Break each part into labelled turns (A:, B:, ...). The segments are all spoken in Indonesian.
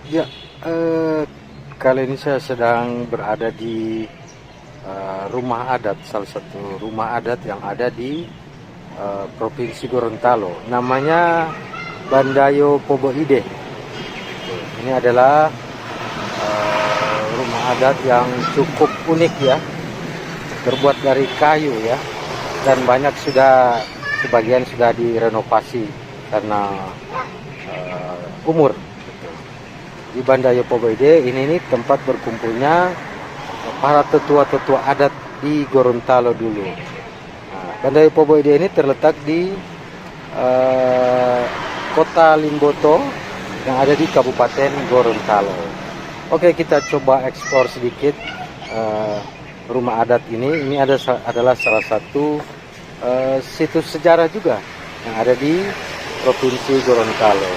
A: Ya, kali ini saya sedang berada di rumah adat, salah satu rumah adat yang ada di Provinsi Gorontalo. Namanya Bandayo Pobo Ide. Ini adalah rumah adat yang cukup unik ya, terbuat dari kayu ya, dan sebagian sudah direnovasi karena umur. Di Bandayo Pobo Ide ini tempat berkumpulnya para tetua-tetua adat di Gorontalo dulu. Nah, Bandayo Pobo Ide ini terletak di kota Limboto yang ada di Kabupaten Gorontalo. Oke, kita coba eksplor sedikit rumah adat ini. Ini adalah salah satu situs sejarah juga yang ada di Provinsi Gorontalo.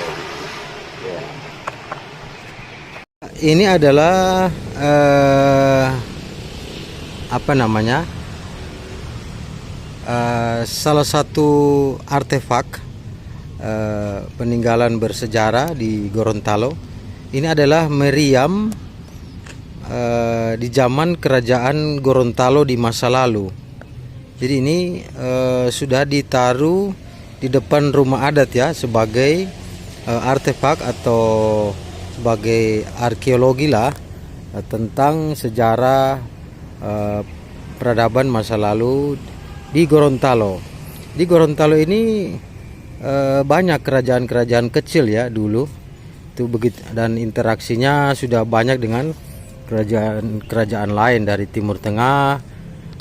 A: Ya. Ini adalah salah satu artefak peninggalan bersejarah di Gorontalo. Ini adalah meriam di zaman kerajaan Gorontalo di masa lalu. Jadi ini sudah ditaruh di depan rumah adat ya, sebagai artefak atau sebagai arkeologi lah tentang sejarah peradaban masa lalu di Gorontalo. Di Gorontalo ini banyak kerajaan-kerajaan kecil ya dulu itu begitu, dan interaksinya sudah banyak dengan kerajaan-kerajaan lain dari Timur Tengah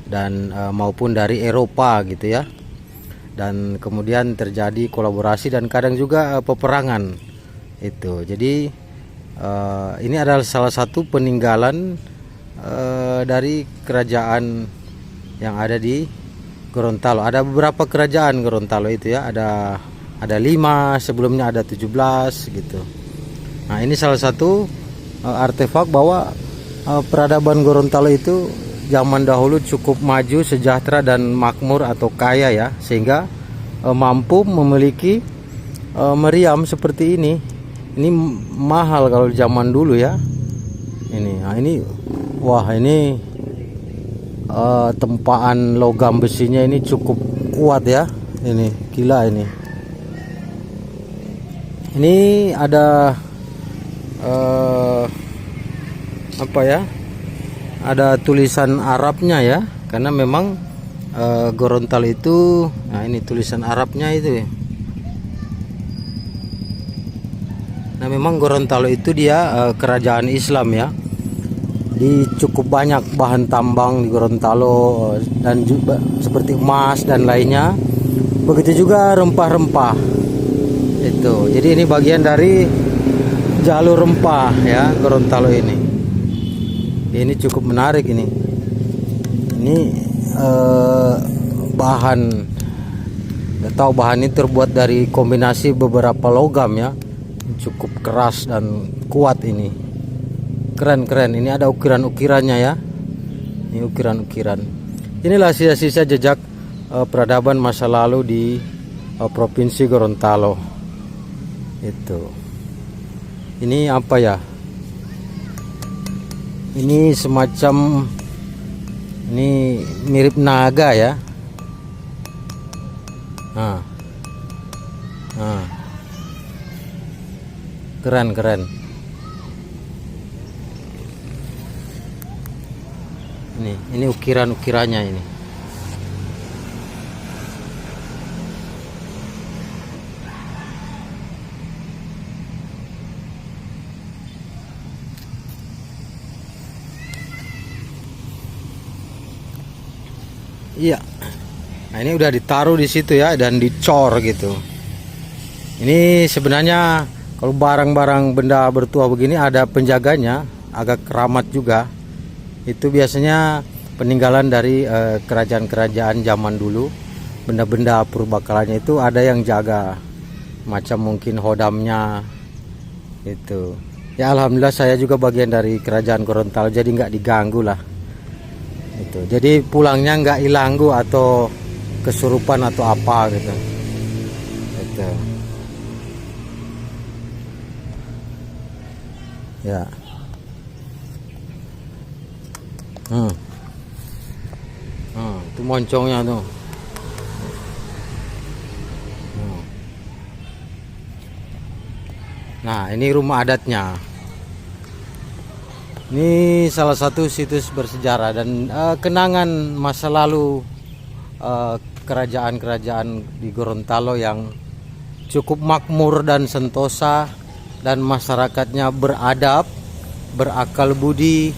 A: dan maupun dari Eropa gitu ya. Dan kemudian terjadi kolaborasi dan kadang juga peperangan itu. Jadi ini adalah salah satu peninggalan dari kerajaan yang ada di Gorontalo. Ada beberapa kerajaan Gorontalo itu ya, ada 5, sebelumnya ada 17 gitu. Nah, ini salah satu artefak bahwa peradaban Gorontalo itu zaman dahulu cukup maju, sejahtera dan makmur atau kaya ya, sehingga mampu memiliki meriam seperti ini. Ini mahal kalau zaman dulu ya. Nah ini, wah ini tempaan logam besinya ini cukup kuat ya. Ini gila ini. Ini ada ada tulisan Arabnya ya, karena memang Gorontalo itu, nah ini tulisan Arabnya itu ya. Nah memang Gorontalo itu dia kerajaan Islam ya. Di cukup banyak bahan tambang di Gorontalo dan juga seperti emas dan lainnya. Begitu juga rempah-rempah. Itu. Jadi ini bagian dari jalur rempah ya Gorontalo ini. Ini cukup menarik ini. Ini bahan, nggak tahu, bahan ini terbuat dari kombinasi beberapa logam ya. Cukup keras dan kuat ini. Keren-keren. Ini ada ukiran-ukirannya ya. Ini ukiran-ukiran. Inilah sisa-sisa jejak peradaban masa lalu di Provinsi Gorontalo. Itu. Ini apa ya? Ini semacam, ini mirip naga ya. Nah. Keren-keren. Ini ukiran-ukirannya ini. Iya. Nah, ini udah ditaruh di situ ya dan dicor gitu. Ini sebenarnya kalau barang-barang benda bertuah begini ada penjaganya, agak keramat juga. Itu biasanya peninggalan dari kerajaan-kerajaan zaman dulu. Benda-benda purbakalanya itu ada yang jaga, macam mungkin hodamnya itu. Ya alhamdulillah saya juga bagian dari kerajaan Gorontalo, jadi nggak diganggu lah. Itu. Jadi pulangnya nggak ilanggu atau kesurupan atau apa gitu. Itu. Ya. Itu moncongnya tuh. Nah, ini rumah adatnya. Ini salah satu situs bersejarah dan kenangan masa lalu kerajaan-kerajaan di Gorontalo yang cukup makmur dan sentosa, dan masyarakatnya beradab, berakal budi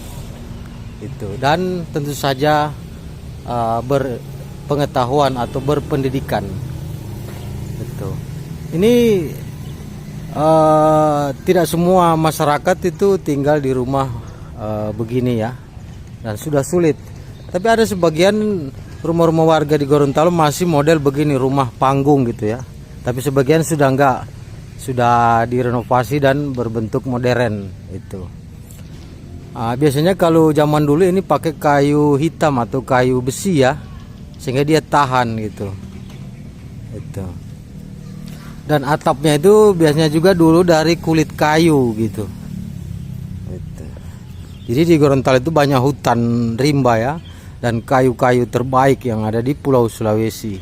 A: itu, dan tentu saja berpengetahuan atau berpendidikan itu. Ini tidak semua masyarakat itu tinggal di rumah begini ya, dan sudah sulit. Tapi ada sebagian rumah-rumah warga di Gorontalo masih model begini, rumah panggung gitu ya. Tapi sebagian sudah enggak, sudah direnovasi dan berbentuk modern itu. Biasanya kalau zaman dulu ini pakai kayu hitam atau kayu besi ya, sehingga dia tahan gitu. Itu. Dan atapnya itu biasanya juga dulu dari kulit kayu gitu. Itu. Jadi di Gorontalo itu banyak hutan rimba ya, dan kayu-kayu terbaik yang ada di Pulau Sulawesi.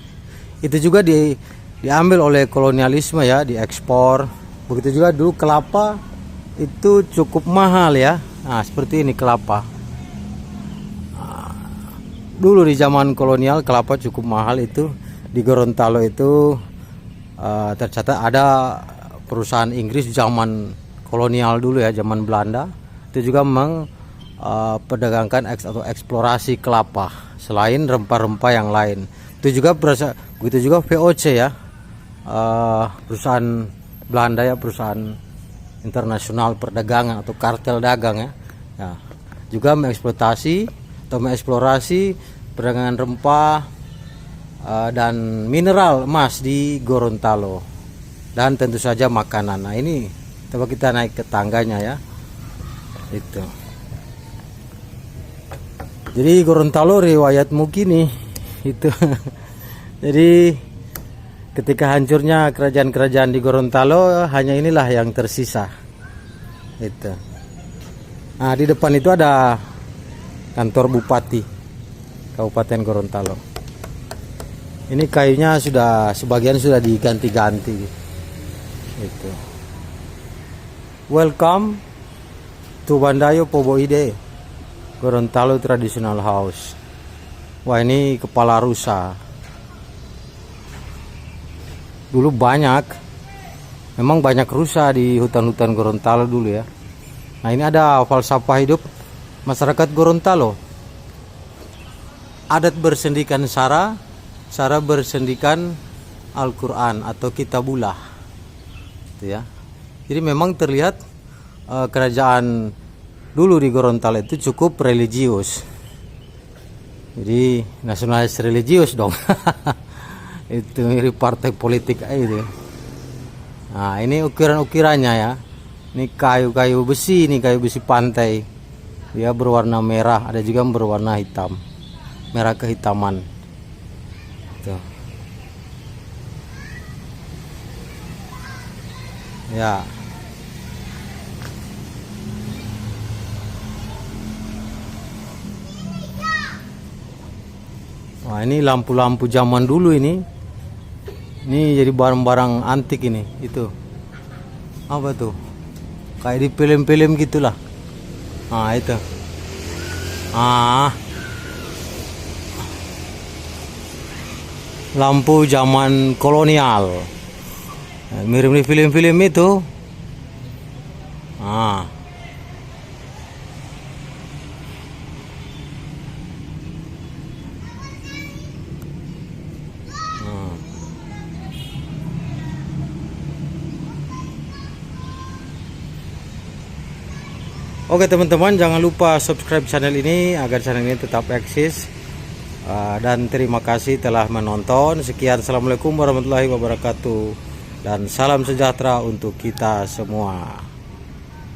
A: Itu juga diambil oleh kolonialisme ya, diekspor. Begitu juga dulu kelapa itu cukup mahal ya. Nah, seperti ini kelapa. Dulu di zaman kolonial kelapa cukup mahal itu. Di Gorontalo itu tercatat ada perusahaan Inggris zaman kolonial dulu ya, zaman Belanda. Itu juga memperdagangkan atau eksplorasi kelapa selain rempah-rempah yang lain. Itu juga begitu juga VOC ya, perusahaan Belanda ya, perusahaan internasional perdagangan atau kartel dagang ya. Juga mengeksploitasi atau mengeksplorasi perdagangan rempah dan mineral emas di Gorontalo, dan tentu saja makanan. Nah, ini coba kita naik ke tangganya ya. Itu. Jadi Gorontalo riwayatmu gini itu. Jadi ketika hancurnya kerajaan-kerajaan di Gorontalo, hanya inilah yang tersisa. Itu. Nah, di depan itu ada kantor Bupati Kabupaten Gorontalo. Ini kayunya sebagian sudah diganti-ganti. Itu. Welcome to Bandayo Poboide, Gorontalo Traditional House. Wah, ini kepala rusa. Dulu memang banyak rusa di hutan-hutan Gorontalo dulu ya. Nah, ini ada falsafah hidup masyarakat Gorontalo. Adat bersendikan Sara bersendikan Al-Quran atau Kitabullah itu ya. Jadi memang terlihat kerajaan dulu di Gorontalo itu cukup religius. Jadi nasionalis religius dong. Itu mirip partai politik aja itu. Nah, ini ukiran-ukirannya ya. Ini kayu-kayu besi, ini kayu besi pantai. Dia berwarna merah, ada juga berwarna hitam. Merah kehitaman. Tuh. Ya. Wah, ini lampu-lampu zaman dulu ini. Ini jadi barang-barang antik ini. Itu. Apa tuh? Kayak di film-film gitulah. Nah, itu. Lampu zaman kolonial. Mirip di film-film itu. Oke teman-teman, jangan lupa subscribe channel ini agar channel ini tetap eksis. Dan terima kasih telah menonton. Sekian, assalamualaikum warahmatullahi wabarakatuh, dan salam sejahtera untuk kita semua.